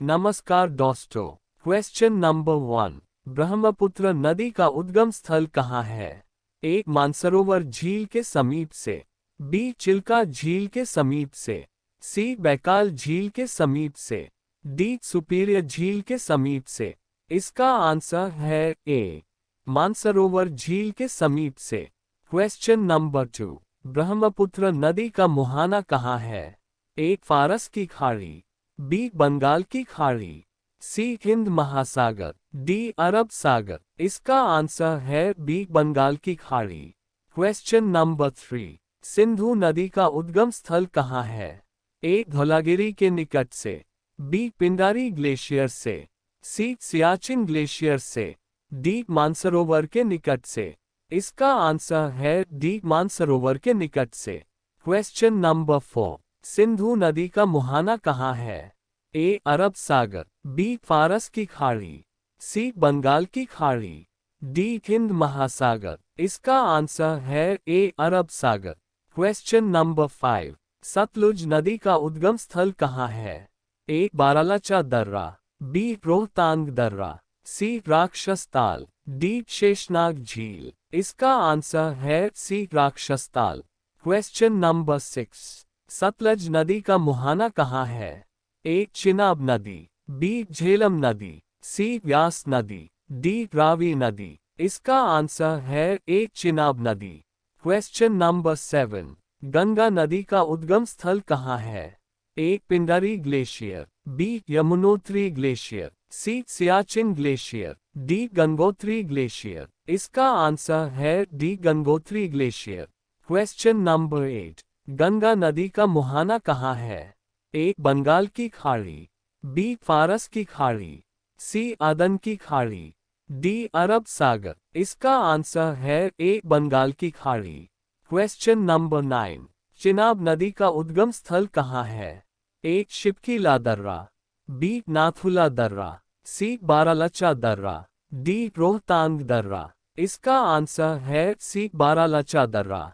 नमस्कार दोस्तों। Question number 1। Brahmaputra नदी का उद्गम स्थल कहाँ है? ए मानसरोवर झील के समीप से, बी चिल्का झील के समीप से, सी बैकाल झील के समीप से, डी सुपीरियर झील के समीप से। इसका आंसर है ए मानसरोवर झील के समीप से। Question number 2। ब्रह्मपुत्र नदी का मुहाना कहाँ है? ए फारस की खाड़ी, बी बंगाल की खाड़ी, सी हिंद महासागर, डी अरब सागर। इसका आंसर है बी बंगाल की खाड़ी। Question number 3। सिंधु नदी का उद्गम स्थल कहाँ है? ए धौलागिरी के निकट से, बी पिंडारी ग्लेशियर से, सी सियाचिन ग्लेशियर से, डी मानसरोवर के निकट से। इसका आंसर है डी मानसरोवर के निकट से। Question number 4। सिंधु नदी का मुहाना कहाँ है? ए अरब सागर, बी फारस की खाड़ी, सी बंगाल की खाड़ी, डी हिंद महासागर। इसका आंसर है ए अरब सागर। Question number 5। सतलुज नदी का उद्गम स्थल कहाँ है? ए बारालाचा दर्रा, बी रोहतांग दर्रा, सी राक्षस ताल, डी शेषनाग झील। इसका आंसर है सी राक्षस ताल। Question number 6। सतलज नदी का मुहाना कहाँ है? ए चिनाब नदी, बी झेलम नदी, सी व्यास नदी, डी रावी नदी। इसका आंसर है ए चिनाब नदी। Question number 7। गंगा नदी का उद्गम स्थल कहाँ है? A Pindari glacier, B Yamunotri glacier, C Siachen glacier, D Gangotri glacier. इसका आंसर है D Gangotri glacier. Question number 8। Ganga नदी का मुहाना कहाँ है? ए बंगाल की खाड़ी, बी फारस की खाड़ी, सी अदन की खाड़ी, डी अरब सागर। इसका आंसर है ए बंगाल की खाड़ी। Question number 9। चिनाब नदी का उद्गम स्थल कहाँ है? ए शिपकीला दर्रा, बी नाथुला दर्रा, सी बारालाचा दर्रा, डी रोहतांग दर्रा। इसका आंसर है सी बारालाचा दर्रा।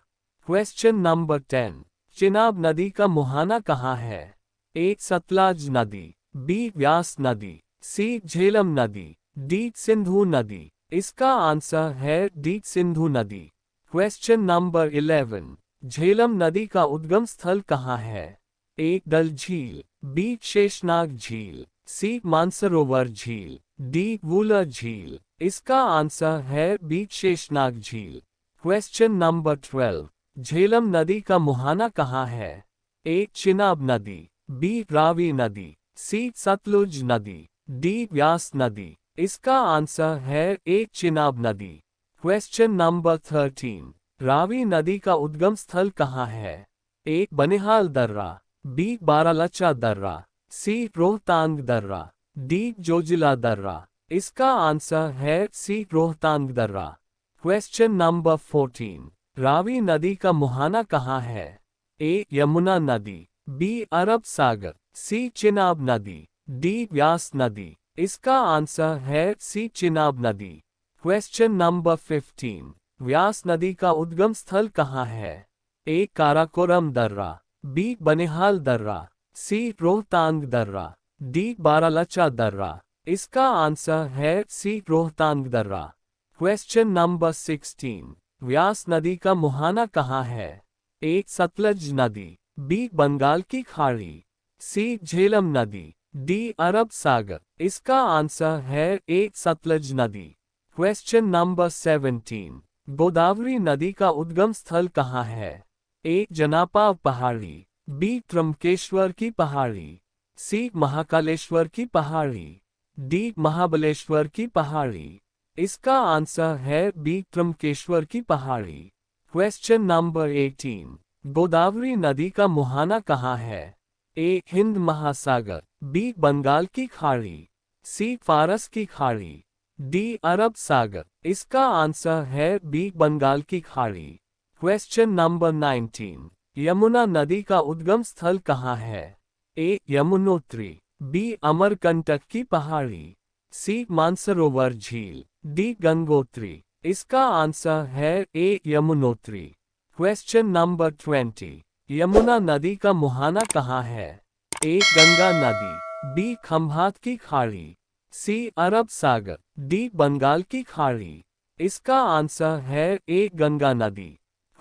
Question number 10। चिनाब नदी का मुहाना कहाँ है? ए सतलज नदी, बी व्यास नदी, सी झेलम नदी, डी सिंधु नदी। इसका आंसर है डी सिंधु नदी। Question number 11। झेलम नदी का उद्गम स्थल कहाँ है? ए डल झील, बी शेषनाग झील, सी मानसरोवर झील, डी वुलर झील। इसका आंसर है बी शेषनाग झील। Question number 12। झेलम नदी का मुहाना कहाँ है? ए चिनाब नदी, बी रावी नदी, सी सतलुज नदी, डी व्यास नदी। इसका आंसर है ए चिनाब नदी। Question number 13। रावी नदी का उद्गम स्थल कहाँ है? ए बनिहाल दर्रा, बी बारालाचा दर्रा, सी रोहतांग दर्रा, डी जोजिला दर्रा। इसका आंसर है सी रोहतांग दर्रा। Question number 14। रावी नदी का मुहाना कहाँ है? ए यमुना नदी, बी अरब सागर, सी चिनाब नदी, डी व्यास नदी। इसका आंसर है सी चिनाब नदी। Question number 15। व्यास नदी का उद्गम स्थल कहाँ है? ए काराकोरम दर्रा, बी बनिहाल दर्रा, सी रोहतांग दर्रा, डी बारालाचा दर्रा। इसका आंसर है सी रोहतांग दर्रा। Question number 16। व्यास नदी का मुहाना कहाँ है? ए सतलज नदी, बी बंगाल की खाड़ी, सी झेलम नदी, डी अरब सागर। इसका आंसर है ए सतलज नदी। Question number 17। गोदावरी नदी का उद्गम स्थल कहाँ है? ए जनापा पहाड़ी, बी त्र्यंबकेश्वर की पहाड़ी, सी महाकालेश्वर की पहाड़ी, डी महाबलेश्वर की पहाड़ी। इसका आंसर है बी त्र्यंबकेश्वर की पहाड़ी। Question number 18। गोदावरी नदी का मुहाना कहाँ है? ए हिंद महासागर, बी बंगाल की खाड़ी, सी फारस की खाड़ी, डी अरब सागर। इसका आंसर है बी बंगाल की खाड़ी। Question number 19। यमुना नदी का उद्गम स्थल कहाँ है? ए यमुनोत्री, बी अमरकंटक की पहाड़ी, सी मानसरोवर झील, डी गंगोत्री। इसका आंसर है A Yamunotri. Question number 20। Yamuna नदी का मुहाना कहाँ है? ए गंगा नदी, बी खंभात की खाड़ी, सी अरब सागर, डी बंगाल की खाड़ी। इसका आंसर है ए गंगा नदी।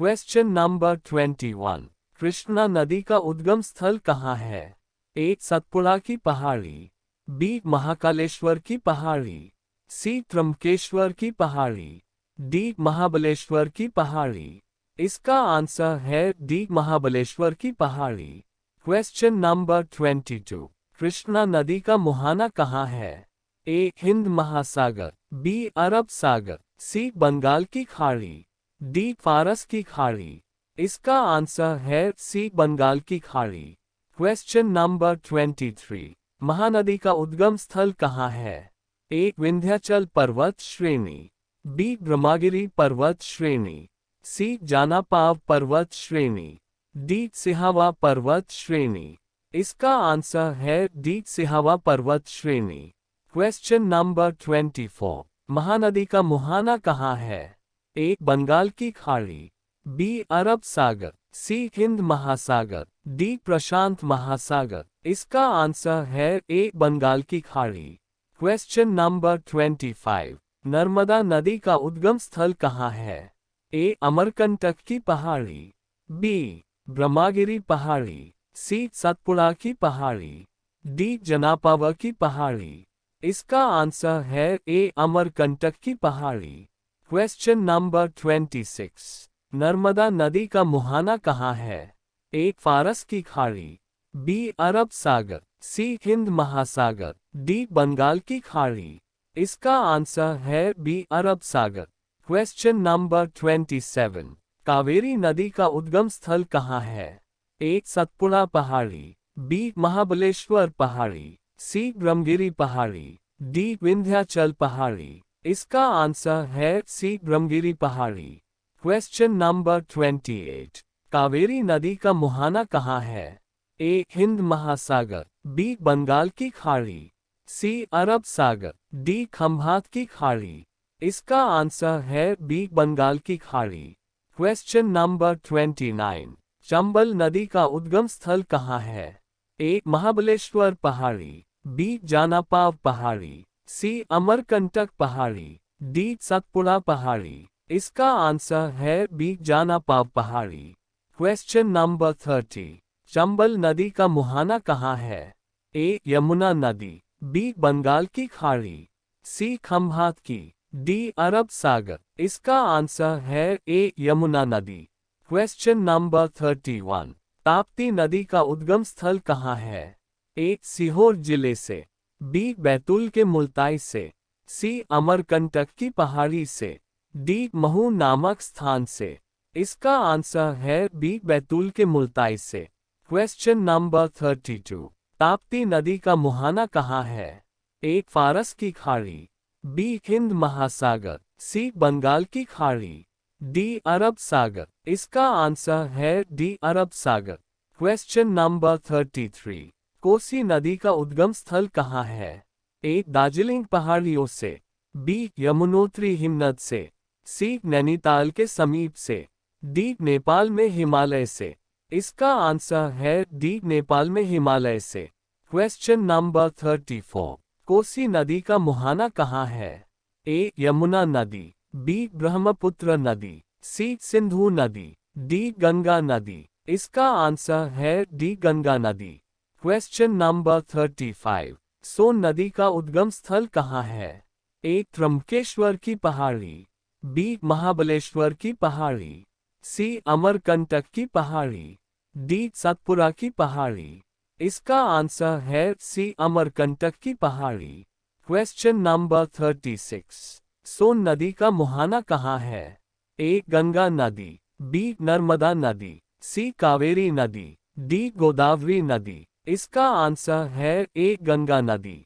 Question number 21। कृष्णा नदी का उद्गम स्थल कहाँ है? ए सतपुड़ा की पहाड़ी, बी महाकालेश्वर की पहाड़ी, सी त्र्यंबकेश्वर की पहाड़ी, डी महाबलेश्वर की पहाड़ी। इसका आंसर है डी महाबलेश्वर की पहाड़ी। Question number 22। कृष्णा नदी का मुहाना कहाँ है? ए हिंद महासागर, बी अरब सागर, सी बंगाल की खाड़ी, डी फारस की खाड़ी। इसका आंसर है सी बंगाल की खाड़ी। Question number 23। महानदी का उद्गम स्थल कहाँ है? ए विंध्याचल पर्वत श्रेणी, बी ब्रह्मगिरी पर्वत श्रेणी, सी जानापाव पर्वत श्रेणी, डी सिहावा पर्वत श्रेणी। इसका आंसर है डी सिहावा पर्वत श्रेणी। Question number 24। महानदी का मुहाना कहाँ है? ए बंगाल की खाड़ी, बी अरब सागर, सी हिंद महासागर, डी प्रशांत महासागर। इसका आंसर है ए बंगाल की खाड़ी। Question number 25। नर्मदा नदी का उद्गम स्थल कहाँ है? ए अमरकंटक की पहाड़ी, बी ब्रह्मगिरी पहाड़ी, सी सतपुड़ा की पहाड़ी, डी जनापावा की पहाड़ी। इसका आंसर है ए अमरकंटक की पहाड़ी। Question number 26। नर्मदा नदी का मुहाना कहाँ है? ए फारस की खाड़ी, बी अरब सागर, सी हिंद महासागर, डी बंगाल की खाड़ी। इसका आंसर है बी अरब सागर। Question number 27। कावेरी नदी का उद्गम स्थल कहाँ है? ए सतपुड़ा पहाड़ी, बी महाबलेश्वर पहाड़ी, सी ब्रह्मगिरी पहाड़ी, डी विंध्याचल पहाड़ी। इसका आंसर है सी ब्रह्मगिरी पहाड़ी। Question number 28। कावेरी नदी का मुहाना कहाँ है? ए हिंद महासागर, बी बंगाल की खाड़ी, सी अरब सागर, डी खंभात की खाड़ी। इसका आंसर है बी बंगाल की खाड़ी। Question number 29। चंबल नदी का उद्गम स्थल कहाँ है? ए महाबलेश्वर पहाड़ी, बी जानापाव पहाड़ी, सी अमरकंटक पहाड़ी, डी सतपुड़ा पहाड़ी। इसका आंसर है बी जानापाव पहाड़ी। Question number 30। चंबल नदी का मुहाना कहाँ है? ए यमुना नदी, बी बंगाल की खाड़ी, सी खंभात की, डी अरब सागर। इसका आंसर है ए यमुना नदी। Question number 31। ताप्ती नदी का उद्गम स्थल कहाँ है? ए सीहोर जिले से, बी बैतूल के मुल्ताई से, सी अमरकंटक की पहाड़ी से, डी महू नामक स्थान से। इसका आंसर है बी बैतूल के मुल्ताई से। Question number 32। ताप्ती नदी का मुहाना कहाँ है? ए फारस की खाड़ी, बी हिंद महासागर, सी बंगाल की खाड़ी, डी अरब सागर। इसका आंसर है डी अरब सागर। Question number 33। कोसी नदी का उद्गम स्थल कहाँ है? ए दार्जिलिंग पहाड़ियों से, बी यमुनोत्री हिमनद से, सी नैनीताल के समीप से, डी नेपाल में हिमालय से। इसका आंसर है डी नेपाल में हिमालय से। Question number 34। कोसी नदी का मुहाना कहाँ है? ए यमुना नदी, बी ब्रह्मपुत्र नदी, सी सिंधु नदी, डी गंगा नदी। इसका आंसर है डी गंगा नदी। Question number 35। सोन नदी का उद्गम स्थल कहाँ है? ए त्र्यंबकेश्वर की पहाड़ी, बी महाबलेश्वर की पहाड़ी, सी अमरकंटक की पहाड़ी, डी सतपुड़ा की पहाड़ी। इसका आंसर है सी अमरकंटक की पहाड़ी। Question number 36। सोन नदी का मुहाना कहाँ है? ए गंगा नदी, बी नर्मदा नदी, सी कावेरी नदी, डी गोदावरी नदी। इसका आंसर है ए गंगा नदी।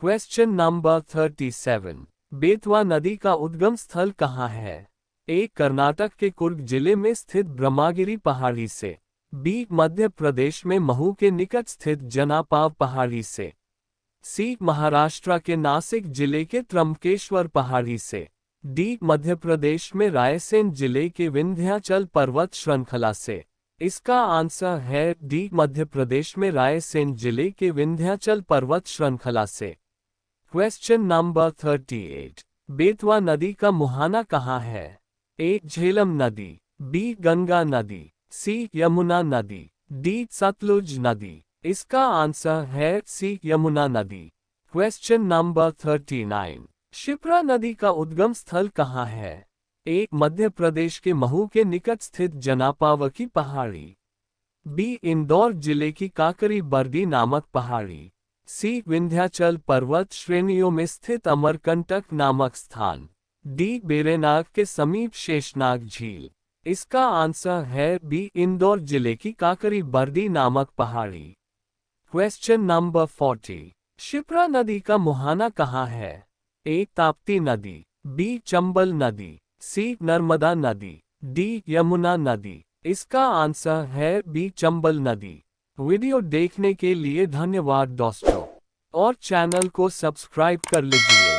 Question number 37। बेतवा नदी का उद्गम स्थल कहाँ है? ए कर्नाटक के कुर्ग जिले में स्थित ब्रह्मगिरी पहाड़ी से, बी मध्य प्रदेश में महू के निकट स्थित जनापाव पहाड़ी से, सी महाराष्ट्र के नासिक जिले के त्र्यंबकेश्वर पहाड़ी से, डी मध्य प्रदेश में रायसेन जिले के विंध्याचल पर्वत श्रृंखला से। इसका आंसर है डी मध्य प्रदेश में रायसेन जिले के विंध्याचल पर्वत श्रृंखला से। Question number 38। बेतवा नदी का मुहाना कहाँ है? ए झेलम नदी, बी गंगा नदी, सी यमुना नदी, डी सतलुज नदी। इसका आंसर है सी यमुना नदी। Question number 39। शिप्रा नदी का उद्गम स्थल कहाँ है? ए मध्य प्रदेश के महू के निकट स्थित जनापावकी पहाड़ी, बी इंदौर जिले की काकरी बर्दी नामक पहाड़ी, सी विंध्याचल पर्वत श्रेणियों में स्थित अमरकंटक नामक स्थान, डी बेरेनाग के समीप शेषनाग झील। इसका आंसर है बी इंदौर जिले की काकरी बर्दी नामक पहाड़ी। Question number 40। शिप्रा नदी का मुहाना कहाँ है? ए ताप्ती नदी, बी चंबल नदी, सी नर्मदा नदी, डी यमुना नदी। इसका आंसर है बी चंबल नदी। वीडियो देखने के लिए धन्यवाद दोस्तों, और चैनल को सब्सक्राइब कर लीजिए।